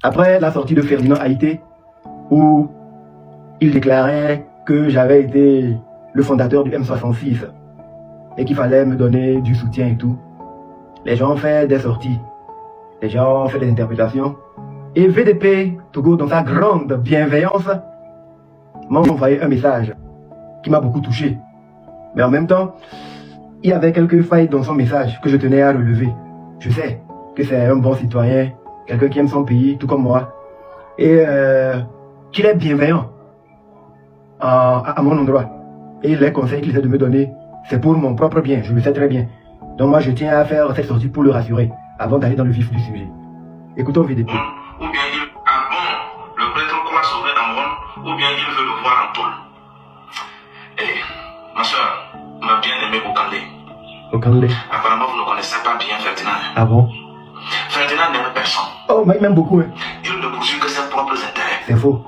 Après la sortie de Ferdinand Haïté, où il déclarait que j'avais été le fondateur du M66 et qu'il fallait me donner du soutien et tout, les gens ont fait des sorties, les gens ont fait des interprétations. Et VDP Togo, dans sa grande bienveillance, m'a envoyé un message qui m'a beaucoup touché. Mais en même temps, il y avait quelques failles dans son message que je tenais à relever. Je sais que c'est un bon citoyen, quelqu'un qui aime son pays, tout comme moi, et qu'il est bienveillant à mon endroit. Et les conseils qu'il essaie de me donner, c'est pour mon propre bien, je le sais très bien. Donc moi, je tiens à faire cette sortie pour le rassurer, avant d'aller dans le vif du sujet. Écoutons VDP. Ou bien il le prêtre croit sauver Amron, ou bien il veut le voir en tôle. Eh, ma soeur, m'a bien aimé Okandé. Okandé. Apparemment, vous ne connaissez pas bien Ferdinand. Ah bon? Ferdinand n'aime personne. Oh, mais il m'aime beaucoup. Hein. Il ne poursuit que ses propres intérêts. C'est faux.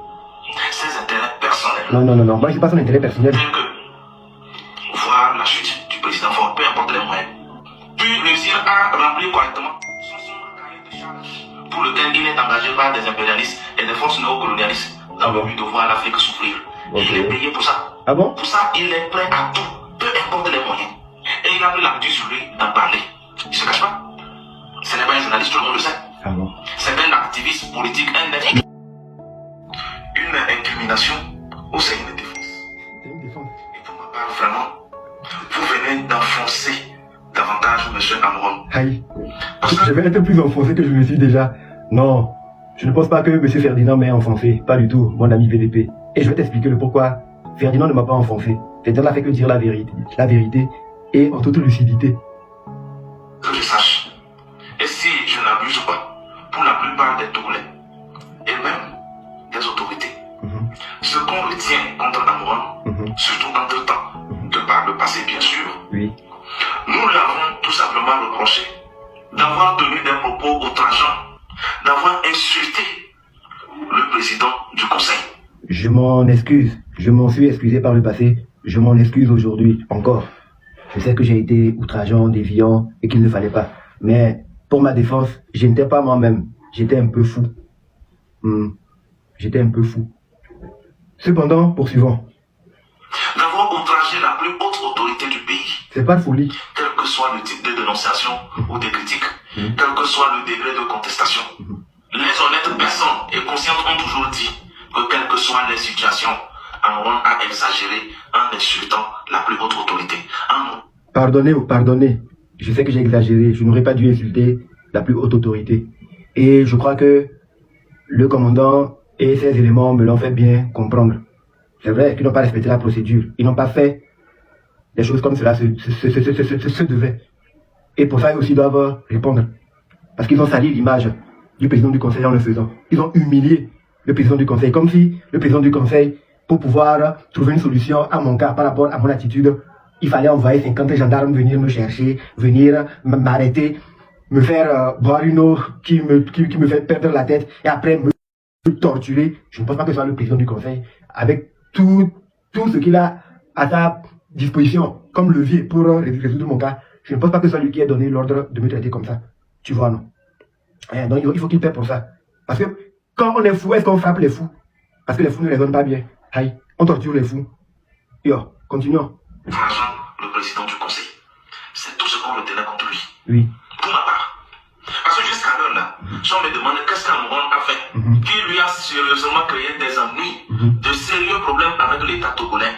Ses intérêts personnels. Non. Moi, je n'ai pas son intérêt personnel. Tel que voir la chute du président Ford, peu importe les moyens. Puis réussir à remplir correctement son sombre cahier de charge pour lequel il est engagé par des impérialistes et des forces néocolonialistes dans le but de voir l'Afrique souffrir. Okay. Il est payé pour ça. Ah bon? Pour ça, il est prêt à tout, peu importe les moyens. Et il a pris l'habitude sur lui d'en parler. Il se cache pas. Ce n'est pas un journaliste, tout le monde le sait. Ah bon? C'est un activiste politique, une incrimination ou c'est une défense? C'est une défense. Et pour ma part, vraiment, vous venez d'enfoncer davantage M. Amron. Aïe. Je vais être plus enfoncé que je me suis déjà. Non, je ne pense pas que M. Ferdinand m'ait enfoncé. Pas du tout, mon ami VDP. Et je vais t'expliquer le pourquoi. Ferdinand ne m'a pas enfoncé. Ferdinand n'a fait que dire la vérité et en toute lucidité. Que je sache. Et si je n'abuse pas, pour la plupart des Togolais, et même des autorités, ce qu'on retient contre Amron, surtout entre-temps, de par le passé bien sûr, oui. Nous l'avons tout simplement reproché d'avoir tenu des propos outrageants, d'avoir insulté le président du conseil. Je m'en excuse. Je m'en suis excusé par le passé. Je m'en excuse aujourd'hui encore. Je sais que j'ai été outrageant, déviant et qu'il ne fallait pas. Mais pour ma défense, je n'étais pas moi-même. J'étais un peu fou. J'étais un peu fou. Cependant, poursuivons. D'avoir outragé la plus haute autorité du pays. C'est pas de folie. Quel que soit le type de dénonciation ou de critique, quel que soit le degré de contestation. Les honnêtes personnes et conscientes ont toujours dit que quelles que soient les situations, Amron a exagéré en insultant la plus haute autorité. Pardonnez. Je sais que j'ai exagéré. Je n'aurais pas dû insulter la plus haute autorité. Et je crois que le commandant et ses éléments me l'ont fait bien comprendre. C'est vrai qu'ils n'ont pas respecté la procédure. Ils n'ont pas fait des choses comme cela se devait. Et pour ça, ils aussi doivent répondre. Parce qu'ils ont sali l'image du président du conseil en le faisant. Ils ont humilié le président du conseil. Comme si le président du conseil, pour pouvoir trouver une solution à mon cas par rapport à mon attitude, il fallait envoyer 50 gendarmes venir me chercher, venir m'arrêter, me faire boire une eau qui me fait perdre la tête et après me torturer. Je ne pense pas que ce soit le président du conseil, avec tout ce qu'il a à sa disposition comme levier pour résoudre mon cas. Je ne pense pas que ce soit lui qui ait donné l'ordre de me traiter comme ça. Tu vois, non? Donc il faut qu'il paie pour ça. Parce que quand on est fou, est-ce qu'on frappe les fous? Parce que les fous ne raisonnent pas bien. Aïe, on torture les fous. Yo, continuons. Franchement, le président du conseil, c'est tout ce qu'on retenait contre lui. Oui. Pour ma part. Parce que jusqu'à l'heure là, si on me demande qu'est-ce qu'Amron a fait, qui lui a sérieusement créé des ennuis, de sérieux problèmes avec l'État togolais,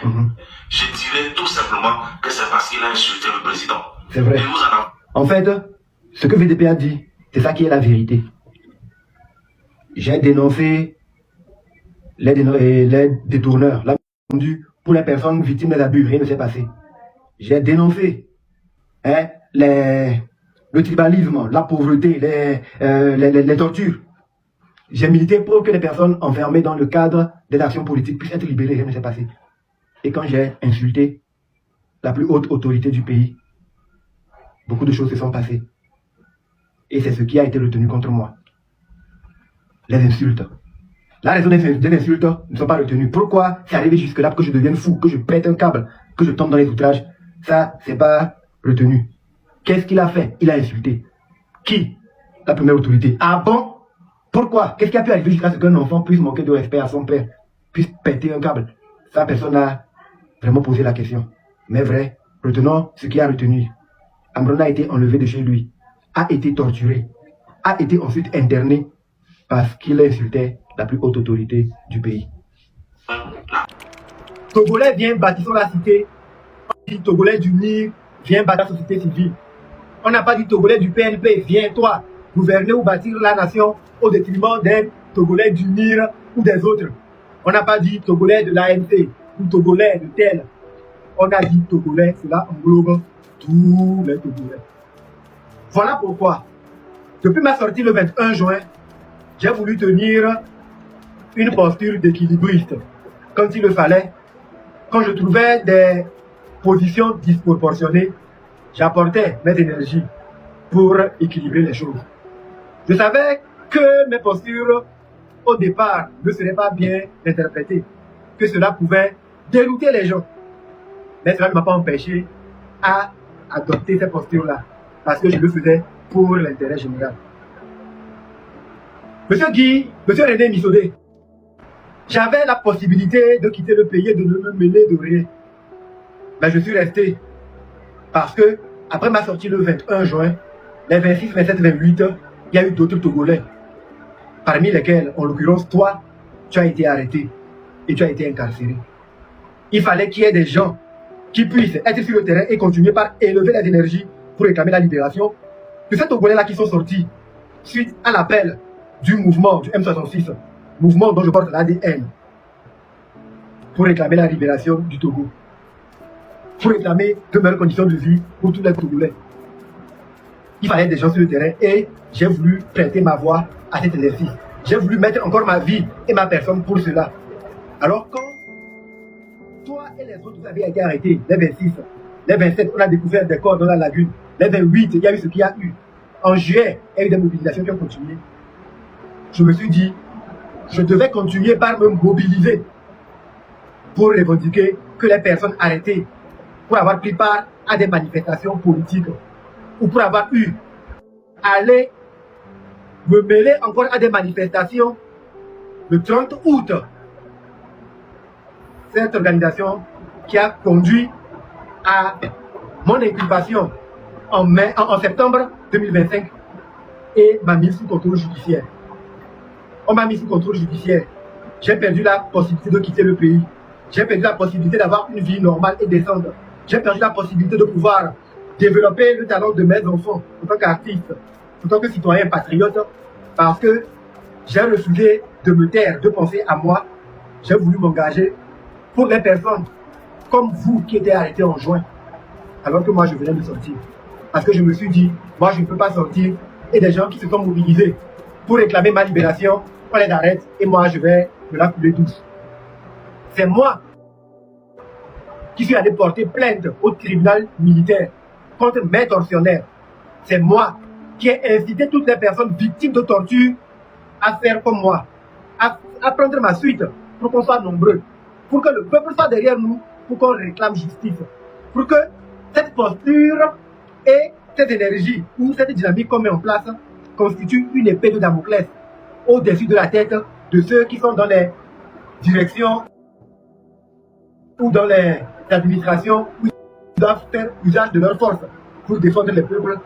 je dirais tout simplement que c'est parce qu'il a insulté le président. C'est vrai. Et nous en avons. En fait, ce que VDP a dit, c'est ça qui est la vérité. J'ai dénoncé les détourneurs, la pour les personnes victimes des abus, rien ne s'est passé. J'ai dénoncé le tribalisme, la pauvreté, les tortures. J'ai milité pour que les personnes enfermées dans le cadre des actions politiques puissent être libérées, rien ne s'est passé. Et quand j'ai insulté la plus haute autorité du pays, beaucoup de choses se sont passées. Et c'est ce qui a été retenu contre moi. Les insultes. La raison des insultes ne sont pas retenues. Pourquoi c'est arrivé jusque-là, que je devienne fou, que je pète un câble, que je tombe dans les outrages? Ça, c'est pas retenu. Qu'est-ce qu'il a fait? Il a insulté. Qui? La première autorité. Ah bon? Pourquoi? Qu'est-ce qui a pu arriver jusqu'à ce qu'un enfant puisse manquer de respect à son père, puisse péter un câble? Ça, personne n'a vraiment posé la question. Mais vrai, retenons ce qui a retenu. Amron a été enlevé de chez lui, a été torturé, a été ensuite interné parce qu'il insultait la plus haute autorité du pays. Togolais, viens, bâtissons la cité. On dit Togolais du NIR, viens, bâtir la société civile. On n'a pas dit Togolais du PNP, viens, toi, gouverner ou bâtir la nation au détriment des Togolais du NIR ou des autres. On n'a pas dit Togolais de l'ANC ou Togolais de tel. On a dit Togolais, cela englobe tous les Togolais. Voilà pourquoi, depuis ma sortie le 21 juin, j'ai voulu tenir une posture d'équilibriste. Quand il le fallait, quand je trouvais des positions disproportionnées, j'apportais mes énergies pour équilibrer les choses. Je savais que mes postures, au départ, ne seraient pas bien interprétées, que cela pouvait dérouter les gens. Mais cela ne m'a pas empêché à adopter ces postures-là, parce que je le faisais pour l'intérêt général. Monsieur Guy, Monsieur René Missodé, j'avais la possibilité de quitter le pays et de ne me mêler de rien. Mais je suis resté parce que, après ma sortie le 21 juin, les 26, 27, 28, il y a eu d'autres Togolais, parmi lesquels, en l'occurrence, toi, tu as été arrêté et tu as été incarcéré. Il fallait qu'il y ait des gens qui puissent être sur le terrain et continuer par élever les énergies pour réclamer la libération de ces Togolais-là qui sont sortis suite à l'appel du mouvement du M66, mouvement dont je porte l'ADN, pour réclamer la libération du Togo, pour réclamer de meilleures conditions de vie pour tous les Togolais. Il fallait des gens sur le terrain et j'ai voulu prêter ma voix à cet exercice. J'ai voulu mettre encore ma vie et ma personne pour cela. Alors quand toi et les autres, vous avez été arrêtés, les 26, les 27, on a découvert des corps dans la lagune, les 28, il y a eu ce qu'il y a eu. En juillet, il y a eu des mobilisations qui ont continué. Je me suis dit, je devais continuer par me mobiliser pour revendiquer que les personnes arrêtées pour avoir pris part à des manifestations politiques ou pour avoir eu à aller me mêler encore à des manifestations le 30 août. Cette organisation qui a conduit à mon inculpation en septembre 2025 et m'a mis sous contrôle judiciaire. On m'a mis sous contrôle judiciaire. J'ai perdu la possibilité de quitter le pays. J'ai perdu la possibilité d'avoir une vie normale et décente. J'ai perdu la possibilité de pouvoir développer le talent de mes enfants en tant qu'artiste, en tant que citoyen patriote, parce que j'ai refusé de me taire, de penser à moi. J'ai voulu m'engager pour les personnes comme vous qui étaient arrêtés en juin, alors que moi je venais de sortir. Parce que je me suis dit, moi je ne peux pas sortir, et des gens qui se sont mobilisés pour réclamer ma libération, on les arrête et moi je vais me la couler douce. C'est moi qui suis allé porter plainte au tribunal militaire contre mes tortionnaires. C'est moi qui ai incité toutes les personnes victimes de torture à faire comme moi, à prendre ma suite pour qu'on soit nombreux, pour que le peuple soit derrière nous, pour qu'on réclame justice, pour que cette posture et cette énergie ou cette dynamique qu'on met en place constitue une épée de Damoclès au-dessus de la tête de ceux qui sont dans les directions ou dans les administrations où ils doivent faire usage de leur force pour défendre les peuples,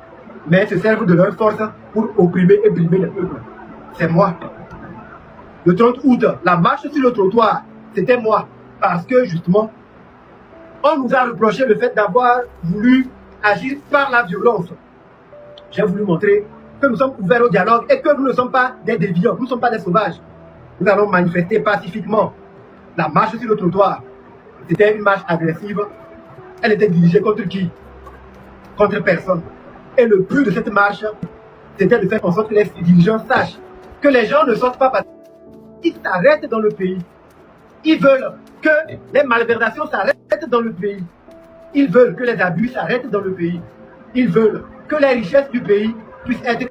mais se servent de leur force pour opprimer et brimer les peuples. C'est moi. Le 30 août, la marche sur le trottoir, c'était moi. Parce que justement, on nous a reproché le fait d'avoir voulu agir par la violence. J'ai voulu montrer que nous sommes ouverts au dialogue et que nous ne sommes pas des déviants, nous ne sommes pas des sauvages. Nous allons manifester pacifiquement. La marche sur le trottoir, c'était une marche agressive. Elle était dirigée contre qui? Contre personne. Et le but de cette marche, c'était de faire en sorte que les dirigeants sachent que les gens ne sortent pas parce qu'ils s'arrêtent dans le pays. Ils veulent que les malversations s'arrêtent dans le pays. Ils veulent que les abus s'arrêtent dans le pays. Ils veulent que les richesses du pays puissent être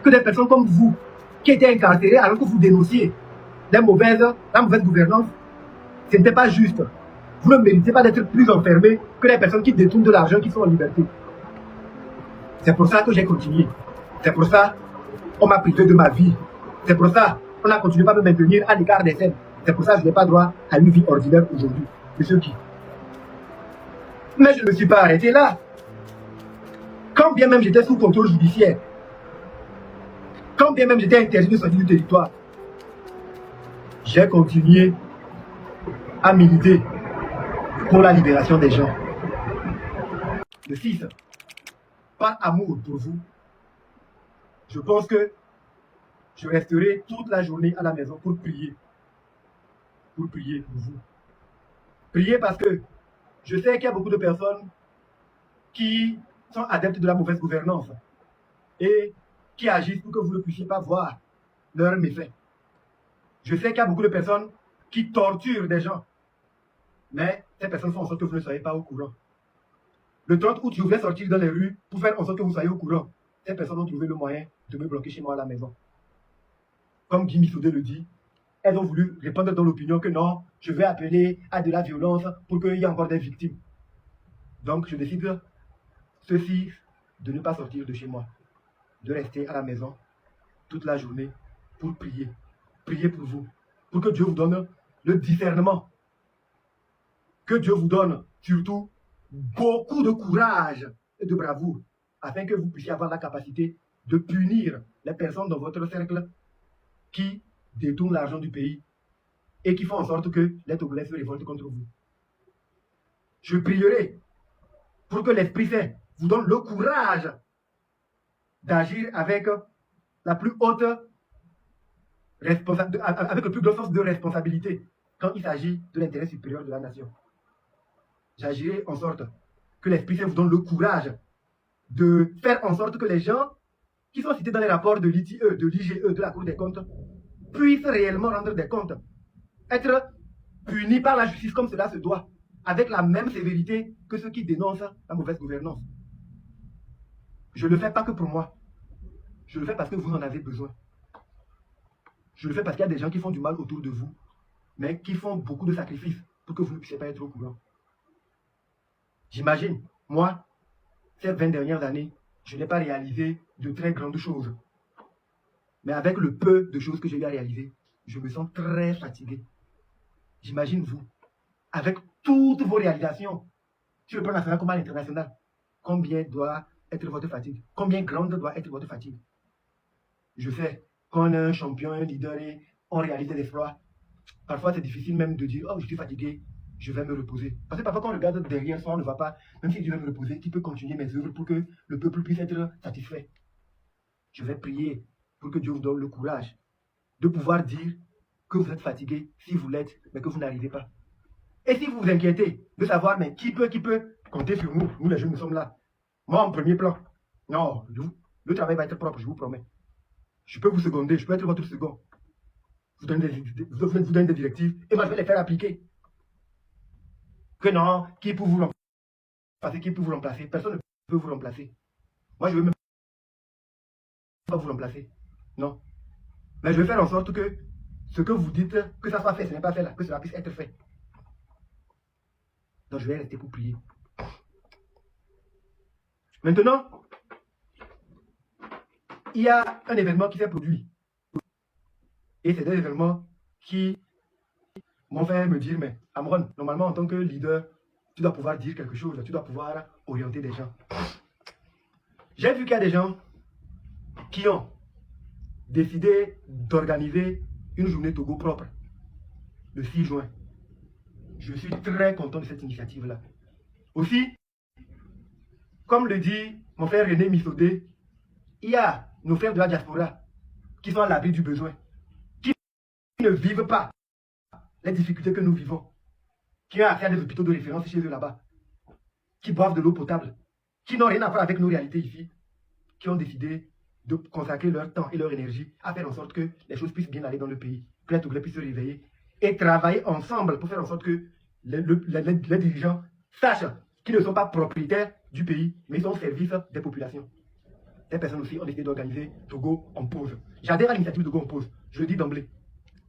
que des personnes comme vous, qui étaient incarcérées alors que vous dénonciez la mauvaise gouvernance. Ce n'était pas juste. Vous ne méritez pas d'être plus enfermés que les personnes qui détournent de l'argent, qui sont en liberté. C'est pour ça que j'ai continué. C'est pour ça On m'a privé de ma vie. C'est pour ça qu'on a continué à me maintenir à l'écart des scènes. C'est pour ça que je n'ai pas droit à une vie ordinaire aujourd'hui. Monsieur qui? Mais je ne me suis pas arrêté là. Quand bien même j'étais sous contrôle judiciaire, quand bien même j'étais interdit de sortir du territoire, j'ai continué à militer pour la libération des gens. Le 6, par amour pour vous, je pense que je resterai toute la journée à la maison pour prier. Pour prier pour vous. Prier parce que je sais qu'il y a beaucoup de personnes qui sont adeptes de la mauvaise gouvernance et qui agissent pour que vous ne puissiez pas voir leurs méfaits. Je sais qu'il y a beaucoup de personnes qui torturent des gens, mais ces personnes font en sorte que vous ne soyez pas au courant. Le 30 août, je voulais sortir dans les rues pour faire en sorte que vous soyez au courant. Ces personnes ont trouvé le moyen de me bloquer chez moi à la maison. Comme Guy Missoudé le dit, elles ont voulu répandre dans l'opinion que non, je vais appeler à de la violence pour qu'il y ait encore des victimes. Donc je décide, ceci, de ne pas sortir de chez moi, de rester à la maison toute la journée pour prier. Prier pour vous, pour que Dieu vous donne le discernement. Que Dieu vous donne surtout beaucoup de courage et de bravoure, afin que vous puissiez avoir la capacité de punir les personnes dans votre cercle qui détournent l'argent du pays et qui font en sorte que les Togolais se révoltent contre vous. Je prierai pour que l'Esprit Saint vous donne le courage d'agir avec la plus haute avec le plus grand sens de responsabilité quand il s'agit de l'intérêt supérieur de la nation. J'agirai en sorte que l'Esprit Saint vous donne le courage de faire en sorte que les gens qui sont cités dans les rapports de l'ITE, de l'IGE, de la Cour des comptes, puissent réellement rendre des comptes, être punis par la justice comme cela se doit, avec la même sévérité que ceux qui dénoncent la mauvaise gouvernance. Je ne le fais pas que pour moi. Je le fais parce que vous en avez besoin. Je le fais parce qu'il y a des gens qui font du mal autour de vous, mais qui font beaucoup de sacrifices pour que vous ne puissiez pas être au courant. J'imagine, moi, ces 20 dernières années, je n'ai pas réalisé de très grandes choses. Mais avec le peu de choses que j'ai eu à réaliser, je me sens très fatigué. J'imagine vous, avec toutes vos réalisations, sur le plan national comme à l'international, combien doit être votre fatigue? Combien grande doit être votre fatigue? Je sais qu'on est un champion, un leader et on réalise des exploits. Parfois, c'est difficile même de dire « Oh, je suis fatigué, je vais me reposer. » Parce que parfois, quand on regarde derrière soi, on ne voit pas, même si je vais me reposer, qui peut continuer mes œuvres pour que le peuple puisse être satisfait. Je vais prier pour que Dieu vous donne le courage de pouvoir dire que vous êtes fatigué, si vous l'êtes, mais que vous n'arrivez pas. Et si vous vous inquiétez de savoir, mais qui peut compter sur nous? Nous, les jeunes, nous sommes là. Moi, en premier plan. Non, le travail va être propre, je vous promets. Je peux vous seconder, je peux être votre second. Vous donner des directives et moi, je vais les faire appliquer. Que non, qui peut vous remplacer? Qui peut vous remplacer? Personne ne peut vous remplacer. Moi, je ne veux même pas vous remplacer. Non. Mais je vais faire en sorte que ce que vous dites, que ça soit fait, ce n'est pas fait là, que cela puisse être fait. Donc, je vais rester pour prier. Maintenant, il y a un événement qui s'est produit. Et c'est un événement qui m'ont fait me dire, mais Amron, normalement en tant que leader, tu dois pouvoir dire quelque chose, tu dois pouvoir orienter des gens. J'ai vu qu'il y a des gens qui ont décidé d'organiser une journée Togo propre, le 6 juin. Je suis très content de cette initiative-là. Aussi, comme le dit mon frère René Missoudé, il y a nos frères de la diaspora qui sont à l'abri du besoin, qui ne vivent pas les difficultés que nous vivons, qui ont accès à des hôpitaux de référence chez eux là-bas, qui boivent de l'eau potable, qui n'ont rien à voir avec nos réalités ici, qui ont décidé de consacrer leur temps et leur énergie à faire en sorte que les choses puissent bien aller dans le pays, que les Togolais puissent se réveiller et travailler ensemble pour faire en sorte que les dirigeants sachent qu'ils ne sont pas propriétaires du pays, mais ils sont au service des populations. Ces personnes aussi ont décidé d'organiser Togo en pause. J'adhère à l'initiative de Togo en pause, je le dis d'emblée.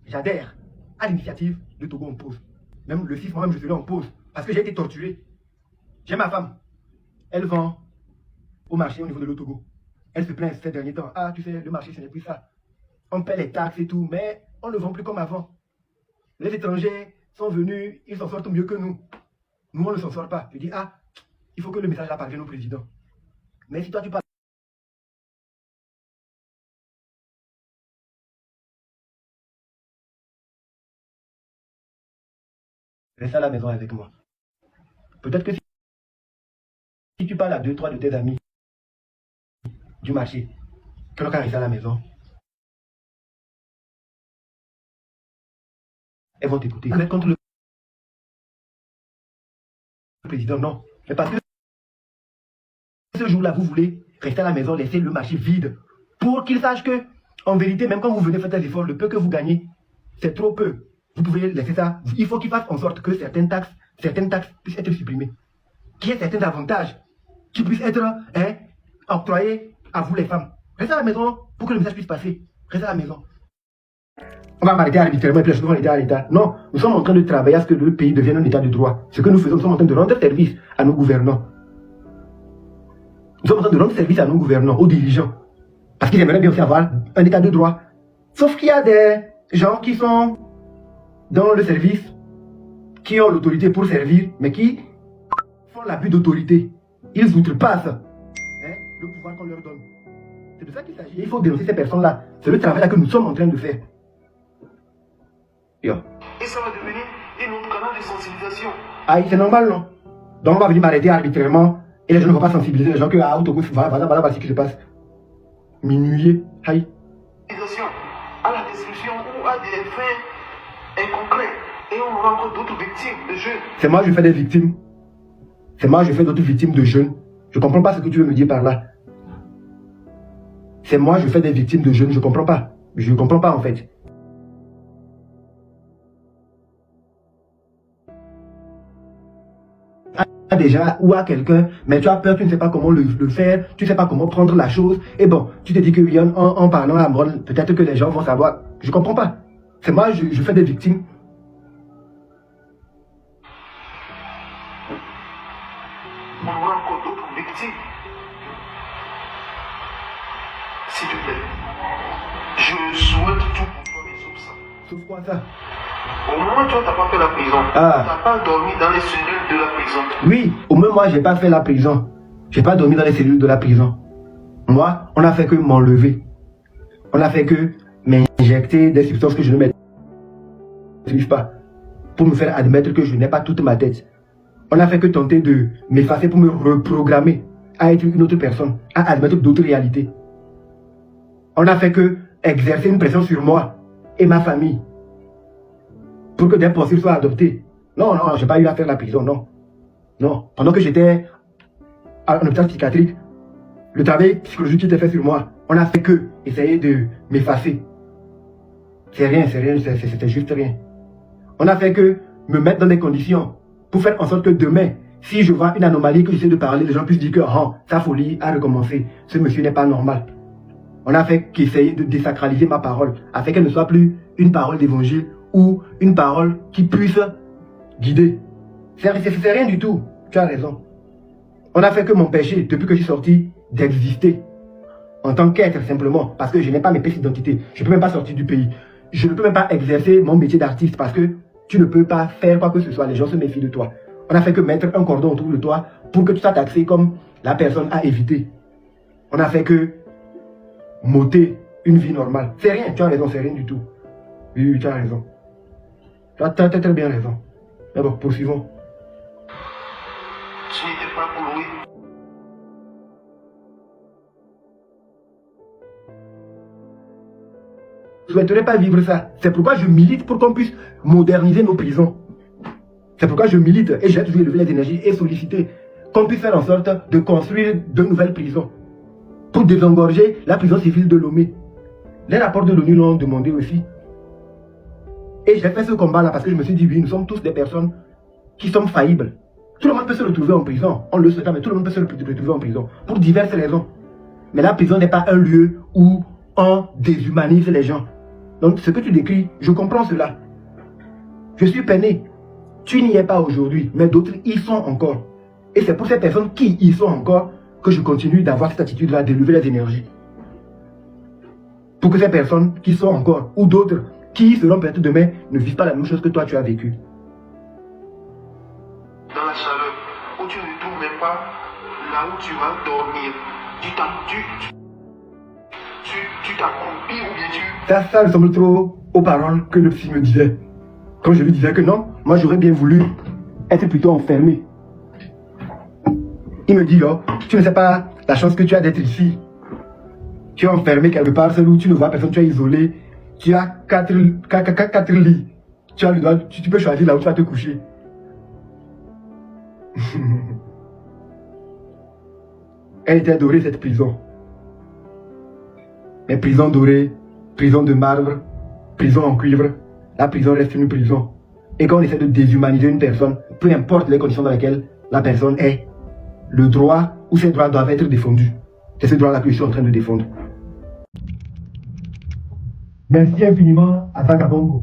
J'adhère à l'initiative de Togo en pause. Même le 6, moi-même, je serai en pause parce que j'ai été torturé. J'ai ma femme, elle vend au marché au niveau de l'Otogo. Elle se plaint ces derniers temps. Ah, tu sais, le marché, ce n'est plus ça. On paie les taxes et tout, mais on ne vend plus comme avant. Les étrangers sont venus, ils s'en sortent mieux que nous. Nous, on ne s'en sort pas. Je dis, ah, il faut que le message là parvienne au président. Mais si toi, tu parles... Reste à la maison avec moi. Peut-être que si tu parles à 2, 3 de tes amis du marché, que l'on rester à la maison, elles vont t'écouter. Vous êtes contre le président, non. Mais parce que ce jour-là, vous voulez rester à la maison, laisser le marché vide, pour qu'il sache que, en vérité, même quand vous venez faire des efforts, le peu que vous gagnez, c'est trop peu. Vous pouvez laisser ça. Il faut qu'il fasse en sorte que certaines taxes puissent être supprimées. Qu'il y ait certains avantages qui puissent être octroyés à vous les femmes. Restez à la maison pour que le message puisse passer. Restez à la maison. On va m'arrêter arbitrairement et puis les choses vont aller à l'État. Non, nous sommes en train de travailler à ce que le pays devienne un État de droit. Ce que nous faisons, nous sommes en train de rendre service à nos gouvernants. Nous sommes en train de rendre service à nos gouvernants, aux dirigeants. Parce qu'ils aimeraient bien aussi avoir un État de droit. Sauf qu'il y a des gens qui sont dans le service, qui ont l'autorité pour servir, mais qui font l'abus d'autorité. Ils outrepassent le pouvoir qu'on leur donne. C'est de ça qu'il s'agit. Il faut dénoncer ces personnes-là. C'est le travail là que nous sommes en train de faire. Yo. Et ça va devenir un autre canal de sensibilisation. Ah, c'est normal, non? Donc on va venir m'arrêter arbitrairement et les gens ne vont pas sensibiliser les gens que ah, voilà ce qui se passe. Minuit, aïe. À la destruction ou à des faits inconcrets. Et on aura encore d'autres victimes de jeunes. C'est moi, je fais des victimes. C'est moi, je fais d'autres victimes de jeunes. Je comprends pas ce que tu veux me dire par là. C'est moi, je fais des victimes de jeunes. Je comprends pas. Je comprends pas en fait. Déjà ou à quelqu'un, mais tu as peur, tu ne sais pas comment le faire, tu ne sais pas comment prendre la chose, et bon, tu te dis que oui, en parlant à Amron, peut-être que les gens vont savoir. Je comprends pas. C'est moi, je fais des victimes. On aura encore d'autres victimes. S'il te plaît, je souhaite tout pour toi, mais sauf ça. Sauf quoi ça? Au moment où tu n'as pas fait la prison, tu n'as pas dormi dans les cellules de la prison. Oui, au moins moi, j'ai pas fait la prison. J'ai pas dormi dans les cellules de la prison. Moi, on a fait que m'enlever. On a fait que m'injecter des substances que je ne maîtrise pas. Pour me faire admettre que je n'ai pas toute ma tête. On a fait que tenter de m'effacer pour me reprogrammer à être une autre personne, à admettre d'autres réalités. On a fait que exercer une pression sur moi et ma famille pour que des possibles soient adoptés. Non, non, j'ai pas eu à faire la prison, non. Non, pendant que j'étais en hôpital psychiatrique, le travail psychologique qui était fait sur moi, on a fait que essayer de m'effacer. C'est rien, c'était juste rien. On a fait que me mettre dans des conditions pour faire en sorte que demain, si je vois une anomalie, que j'essaie de parler, les gens puissent dire que sa folie a recommencé, ce monsieur n'est pas normal. On a fait qu'essayer de désacraliser ma parole, afin qu'elle ne soit plus une parole d'évangile ou une parole qui puisse guider. C'est rien du tout, tu as raison. On a fait que m'empêcher, depuis que je suis sorti, d'exister en tant qu'être simplement, parce que je n'ai pas mes pièces d'identité, je ne peux même pas sortir du pays, je ne peux même pas exercer mon métier d'artiste parce que tu ne peux pas faire quoi que ce soit, les gens se méfient de toi. On a fait que mettre un cordon autour de toi pour que tu sois taxé comme la personne à éviter. On a fait que m'ôter une vie normale. C'est rien, tu as raison, c'est rien du tout. Oui, tu as raison. Tu as très bien raison. Mais bon, poursuivons. Tu n'étais pas pour Louis. Je ne souhaiterais pas vivre ça. C'est pourquoi je milite pour qu'on puisse moderniser nos prisons. C'est pourquoi je milite et j'ai toujours élevé les énergies et sollicité qu'on puisse faire en sorte de construire de nouvelles prisons pour désengorger la prison civile de Lomé. Les rapports de l'ONU l'ont demandé aussi. Et j'ai fait ce combat-là parce que je me suis dit, oui, nous sommes tous des personnes qui sont faillibles. Tout le monde peut se retrouver en prison. On le sait pas, mais tout le monde peut se retrouver en prison. Pour diverses raisons. Mais la prison n'est pas un lieu où on déshumanise les gens. Donc ce que tu décris, je comprends cela. Je suis peiné. Tu n'y es pas aujourd'hui, mais d'autres y sont encore. Et c'est pour ces personnes qui y sont encore que je continue d'avoir cette attitude-là, d'élever les énergies. Pour que ces personnes qui sont encore, ou d'autres, qui seront peut-être demain, ne vivent pas la même chose que toi tu as vécu. Dans la chaleur, où tu ne trouves même pas là où tu vas dormir, tu t'accroupis ou bien tu... Ça ressemble trop aux paroles que le psy me disait. Quand je lui disais que non, moi j'aurais bien voulu être plutôt enfermé. Il me dit, oh, tu ne sais pas la chance que tu as d'être ici. Tu es enfermé quelque part, seul où tu ne vois personne, tu es isolé. Tu as 4 lits. Tu as le droit, tu peux choisir là où tu vas te coucher. Elle était dorée, cette prison. Mais prison dorée, prison de marbre, prison en cuivre, la prison reste une prison. Et quand on essaie de déshumaniser une personne, peu importe les conditions dans lesquelles la personne est, le droit ou ses droits doivent être défendus. C'est ce droit-là que je suis en train de défendre. Merci infiniment à Sakabongo,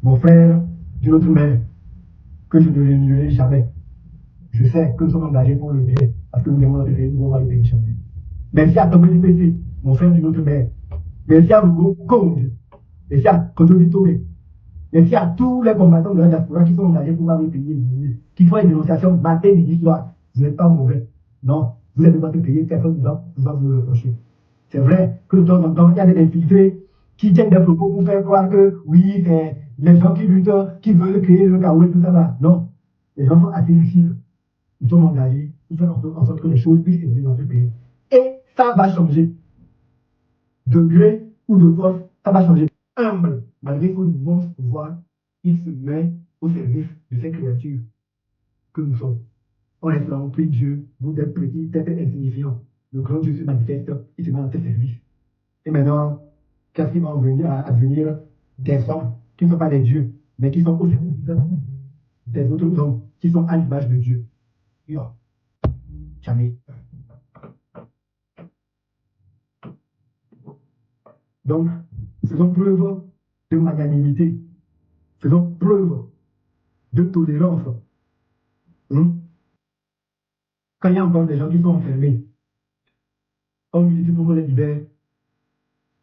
mon frère d'une autre mère, que je ne réunirai jamais. Je sais que nous sommes engagés pour le bien, parce que nous aimons notre pays, nous allons le pays changer. Merci à Tomé PC, mon frère d'une autre mère. Merci à Hugo Conde. Merci à Kodoli Tomé. Merci à tous les combattants de la diaspora qui sont engagés pour voir le pays évoluer, qui font une dénonciation matin, midi, soir. Vous n'êtes pas mauvais. Non, vous êtes de votre pays, personne ne doit vous le reprocher. C'est vrai que de temps en temps, il y a des infiltrés qui tiennent des propos pour faire croire que oui, c'est les gens qui luttent, qui veulent créer le chaos et tout ça là. Non, les gens sont assez lucides. Nous sommes engagés pour faire en sorte que les choses puissent évoluer dans ce pays. Et ça va changer. De gré ou de force, ça va changer. Humble, malgré son immense pouvoir, il se met au service de ces créatures que nous sommes. En espérant, prie Dieu, vous êtes petits, êtes insignifiants. Le grand Dieu se manifeste, il se met dans ses services. Et maintenant, qu'est-ce qui va advenir des hommes qui ne sont pas des dieux, mais qui sont au service des autres hommes qui sont à l'image de Dieu? Yo, jamais. Donc, faisons preuve de magnanimité. Faisons preuve de tolérance. Quand il y a encore des gens qui sont enfermés, on nous dit pour les libérer.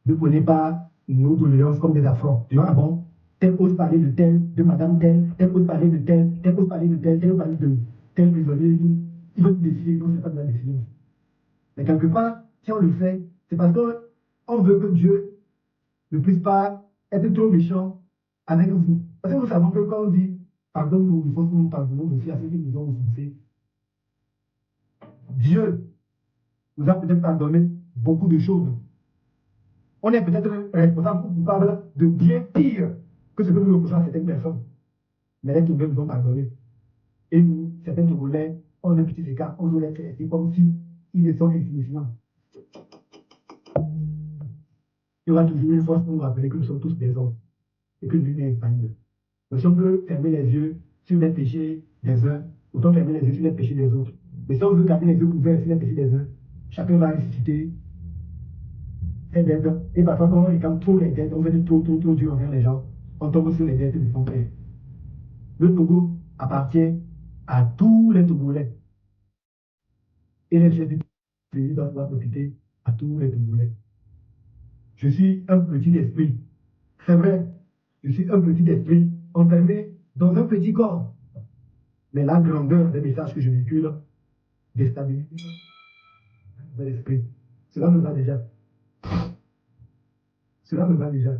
Ne prenez pas nos tolérances comme des affronts. Tu vois, bon, tel ose parler de tel, de madame tel ose parler de tel ose parler de tel ose parler de tel prisonnier. Il veut décider, non, c'est pas de la décision. Mais quelque part, si on le fait, c'est parce qu'on veut que Dieu ne puisse pas être trop méchant avec vous. Parce que nous savons que quand on dit pardonne-nous, il faut que nous pardonnons aussi à ceux qui nous ont offensés. Dieu nous a peut-être pardonné beaucoup de choses. On est peut-être responsable ou coupable de bien pire que ce que nous reprochons à certaines personnes. Mais les Togolais nous ont pardonné. Et nous, certains Togolais, on a un petit écart, on nous les traiter comme si ils sont insignifiants. Il y aura toujours une force pour nous rappeler que nous sommes tous des hommes et que l'une est infaillible. Mais si on veut fermer les yeux sur les péchés des uns, autant fermer les yeux sur les péchés des autres. Mais si on veut garder les yeux ouverts sur les péchés des uns, chacun va ressusciter ses dettes. Et parfois, quand on réclame trop les dettes, on veut être trop dur envers les gens, on tombe sur les dettes de son père. Le Togo appartient à tous les Togolais. Et les chefs du pays doivent pouvoir profiter à tous les Togolais. Je suis un petit esprit. C'est vrai, je suis un petit esprit enfermé dans un petit corps. Mais la grandeur des messages que je véhicule déstabilise l'esprit. Cela me va déjà. Cela me va déjà.